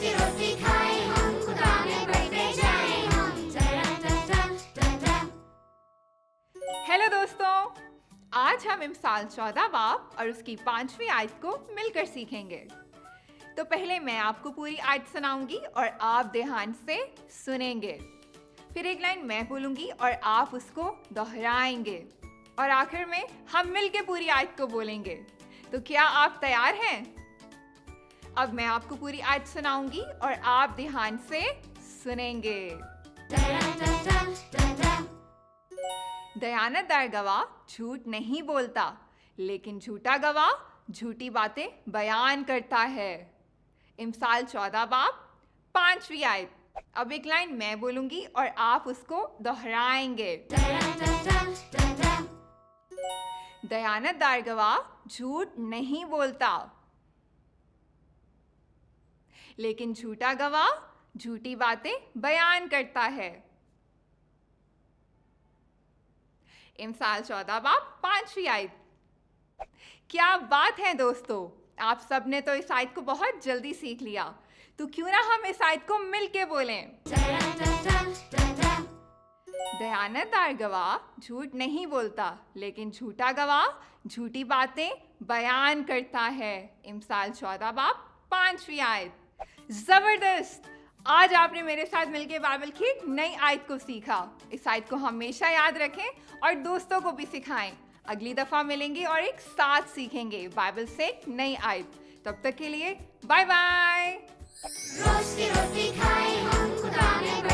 की रोटी खाए हम, खुदा में बढ़ते जाए हम। हेलो दोस्तों, आज हम इमसाल 14 बाब और उसकी 5वीं आयत को मिलकर सीखेंगे। तो पहले मैं आपको पूरी आयत सुनाऊंगी और आप ध्यान से सुनेंगे। फिर एक लाइन मैं बोलूंगी और आप उसको दोहराएंगे और आखिर में हम मिलकर पूरी आयत को बोलेंगे। तो क्या आप तैयार हैं? अब मैं आपको पूरी आयत सुनाऊंगी और आप ध्यान से सुनेंगे। दयानतदार गवाह झूठ नहीं बोलता, लेकिन झूठा गवाह झूठी बातें बयान करता है। इमसाल 14 बाब 5वीं आयत। अब एक लाइन मैं बोलूंगी और आप उसको दोहराएंगे। दयानतदार गवाह झूठ नहीं बोलता, लेकिन झूठा गवाह झूठी बातें बयान करता है। इमसाल 14 बाब 5वीं आयत। क्या बात है दोस्तों, आप सबने तो इस आयत को बहुत जल्दी सीख लिया। तो क्यों ना हम इस आयत को मिलके बोलें। दयानतदार गवाह झूठ नहीं बोलता, लेकिन झूठा गवाह झूठी बातें बयान करता है। इमसाल 14 बाब 5वीं आयत। जबरदस्त! आज आपने मेरे साथ मिलकर बाइबल की एक नई आयत को सीखा। इस आयत को हमेशा याद रखें और दोस्तों को भी सिखाएं। अगली दफा मिलेंगे और एक साथ सीखेंगे बाइबल से एक नई आयत। तब तक के लिए बाय बाय। रोज की रोटी खाए हम, खुदा में